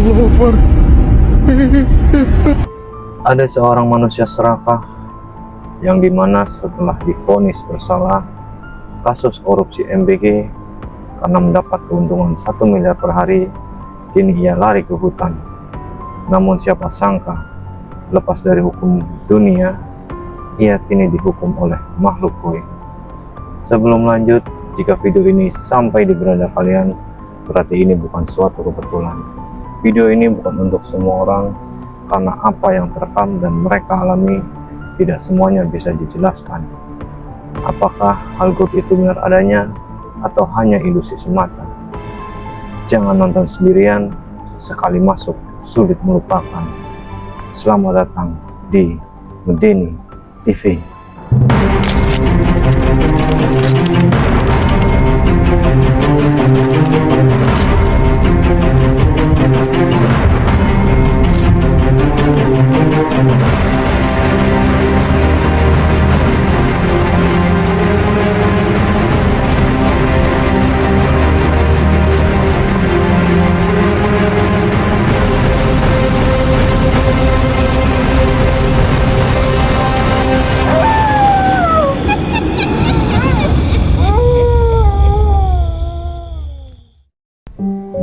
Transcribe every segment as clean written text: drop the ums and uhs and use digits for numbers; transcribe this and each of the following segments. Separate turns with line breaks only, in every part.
Allah Akbar. Ada seorang manusia serakah yang dimana setelah divonis bersalah kasus korupsi MBG karena mendapat keuntungan 1 miliar per hari, kini ia lari ke hutan. Namun siapa sangka, lepas dari hukum dunia, ia kini dihukum oleh makhluk goib. Sebelum lanjut, jika video ini sampai di beranda kalian, berarti ini bukan suatu kebetulan. Video ini bukan untuk semua orang, karena apa yang terekam dan mereka alami tidak semuanya bisa dijelaskan. Apakah hal goib itu benar adanya atau hanya ilusi semata? Jangan nonton sendirian, sekali masuk sulit melupakan. Selamat datang di Medeni TV.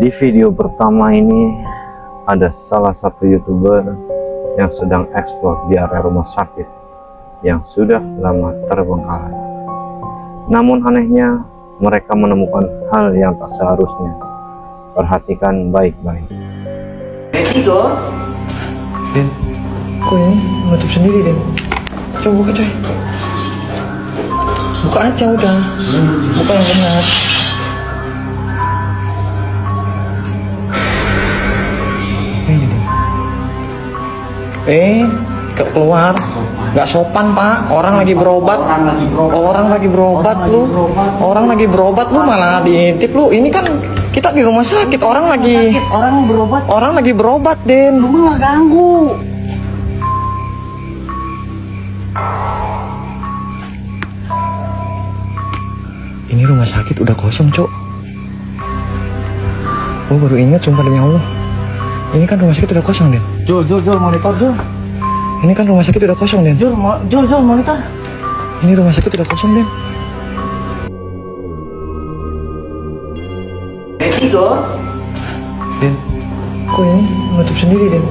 Di video pertama ini ada salah satu YouTuber yang sedang eksplor di area rumah sakit yang sudah lama terbengkalai. Namun anehnya mereka menemukan hal yang tak seharusnya. Perhatikan baik-baik.
Tidur?
Den, kok ini menutup sendiri, Den? Coba buka, coy. Buka aja udah. Buka yang benar. Keluar, nggak sopan pak. Orang lagi berobat, orang lagi berobat lu malah diintip lu. Ini kan kita di rumah sakit, orang lagi berobat, Den.
Lu nggak ganggu.
Ini rumah sakit udah kosong, Cok. Oh, baru ingat, sumpah demi Allah. Ini kan rumah sakit udah kosong, Den.
Jul, monitor, Jul.
Ini kan rumah sakit udah kosong, Den.
Jul, monitor.
Ini rumah sakit udah kosong, Den.
Tidur?
Den, kok ini menutup sendiri, Den?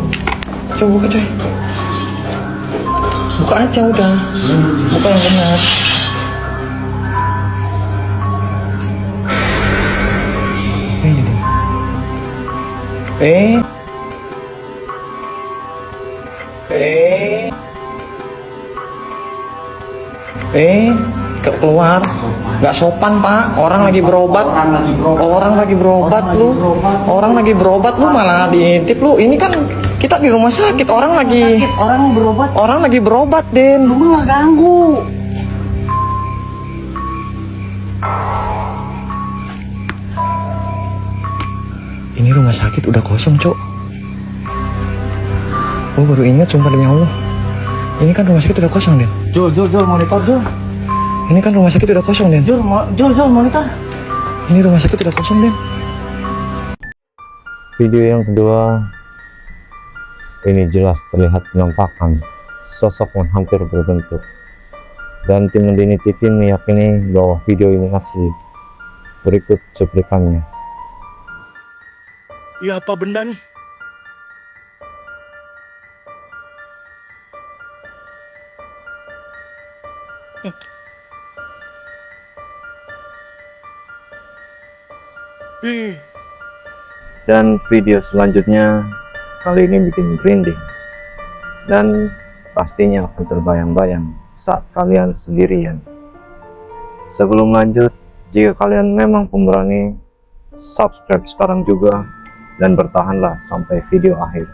Coba buka, coy. Buka aja udah. Buka yang benar. Ini, Den. Keluar, nggak sopan pak. Orang lagi berobat, lu malah diintip lu. Ini kan kita di rumah sakit, orang lagi berobat, Den.
Lu nggak ganggu.
Ini rumah sakit udah kosong, Cok. Oh, baru ingat, sumpah demi Allah. Ini kan rumah sakit udah kosong, Den.
Jul, monitor, Jul.
Ini kan rumah sakit udah kosong, Den.
Jul, monitor.
Ini rumah sakit udah kosong, Den.
Video yang kedua ini jelas terlihat penampakan sosok yang hampir berbentuk, dan tim Medeni TV meyakini bahwa video ini asli. Berikut cuplikannya.
Ya apa benda nih?
Dan video selanjutnya kali ini bikin merinding dan pastinya akan terbayang-bayang saat kalian sendirian. Sebelum lanjut, jika kalian memang pemberani, subscribe sekarang juga dan bertahanlah sampai video akhir.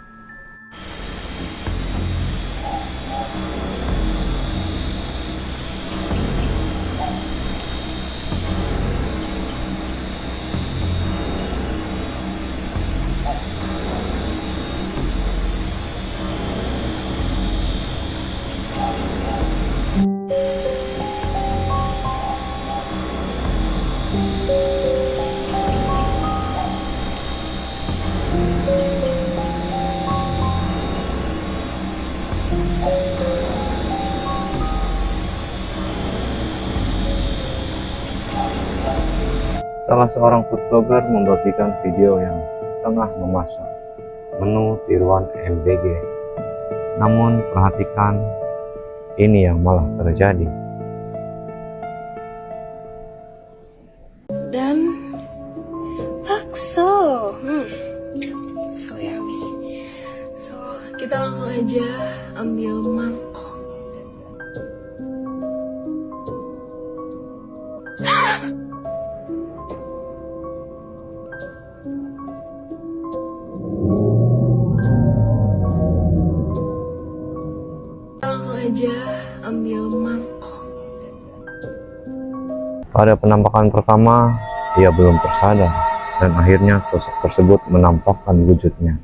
Salah seorang food blogger membagikan video yang tengah memasak menu tiruan MBG. Namun perhatikan, ini yang malah terjadi.
Dan bakso. So yummy. So, kita langsung aja ambil mangkok. Langsung aja ambil mangkok.
Pada penampakan pertama, ia belum tersadar dan akhirnya sosok tersebut menampakkan wujudnya.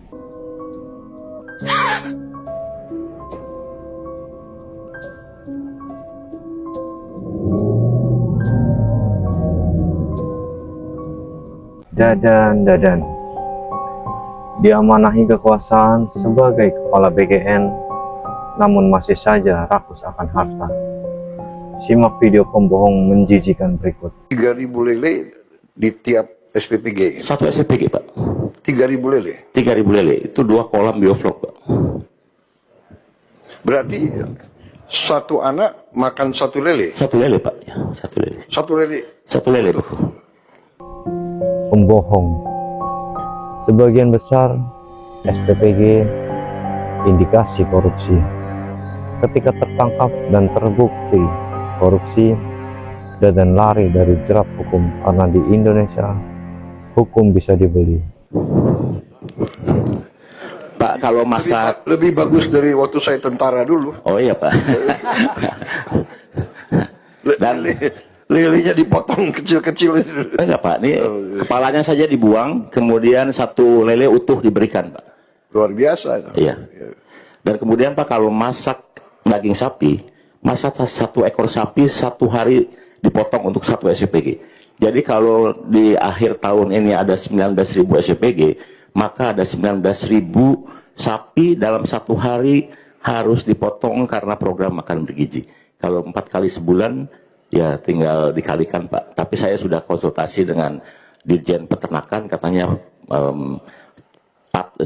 Dadan. Diamanahi kekuasaan sebagai kepala BGN, namun masih saja rakus akan harta. Simak video pembohong menjijikan berikut.
3.000 lele di tiap SPPG.
Satu SPG, Pak.
3.000 lele.
3.000 lele. Itu 2 kolam bioflok, Pak.
Berarti satu anak makan 1 lele.
1 lele, Pak. Ya, 1 lele.
1 lele.
1 lele, betul.
Pembohong. Sebagian besar SPPG indikasi korupsi. Ketika tertangkap dan terbukti korupsi, Dadan lari dari jerat hukum karena di Indonesia hukum bisa dibeli.
Pak, kalau masak...
Lebih bagus dari waktu saya tentara dulu.
Oh iya, Pak. Dan
Lelenya dipotong kecil-kecil.
enggak, Pak. Ini kepalanya saja dibuang, kemudian 1 lele utuh diberikan, Pak.
Luar biasa itu.
Iya. Dan kemudian, Pak, kalau masak daging sapi, masak 1 ekor sapi 1 hari dipotong untuk 1 SPG. Jadi kalau di akhir tahun ini ada 19.000 SPG, maka ada 19.000 sapi dalam 1 hari harus dipotong karena program makan bergizi. Kalau 4 kali sebulan, ya tinggal dikalikan, Pak. Tapi saya sudah konsultasi dengan Dirjen Peternakan, katanya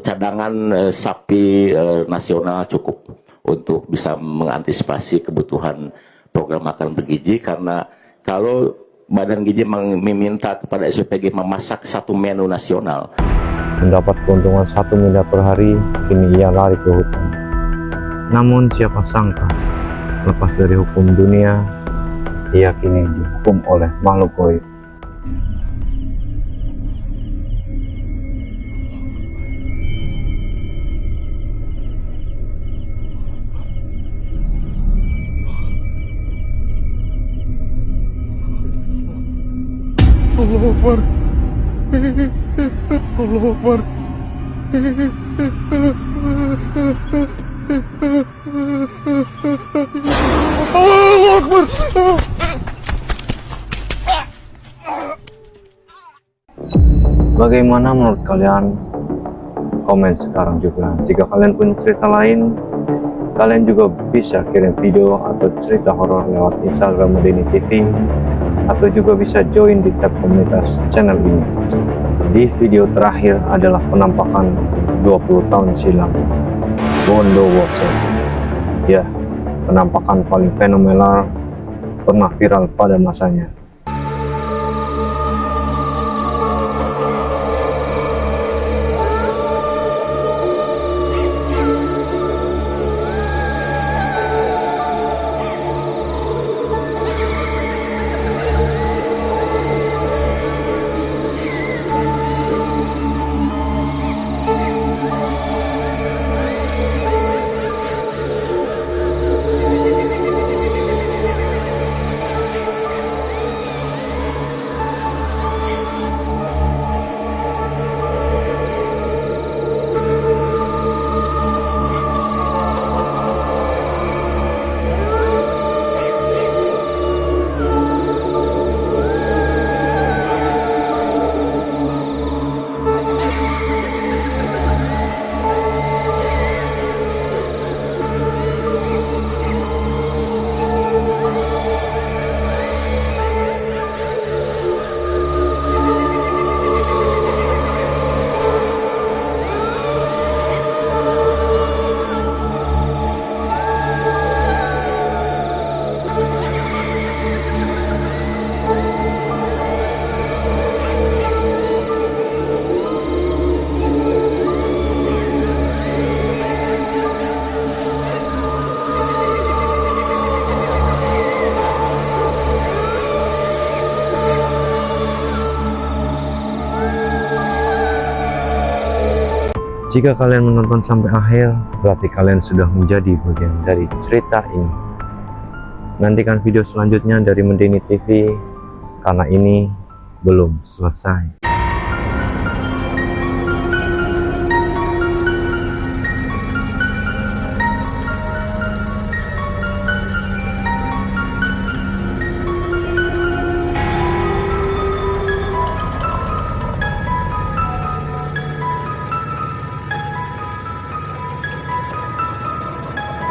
cadangan sapi nasional cukup untuk bisa mengantisipasi kebutuhan program makan bergizi, karena kalau Badan Gizi meminta kepada SPPG memasak 1 menu nasional.
Mendapat keuntungan 1 miliar per hari, kini ia lari ke hutan. Namun siapa sangka, lepas dari hukum dunia, ia kini dihukum oleh makhluk gaib.
Allah Akbar. Allah Akbar. Allah Akbar.
Bagaimana menurut kalian? Komen sekarang juga. Jika kalian punya cerita lain, kalian juga bisa kirim video atau cerita horor lewat Instagram Medeni TV, atau juga bisa join di tab komunitas channel ini. Di video terakhir adalah penampakan 20 tahun silam Bondowoso. Ya, penampakan paling fenomenal pernah viral pada masanya. Jika kalian menonton sampai akhir, berarti kalian sudah menjadi bagian dari cerita ini. Nantikan video selanjutnya dari Mendeni TV, karena ini belum selesai.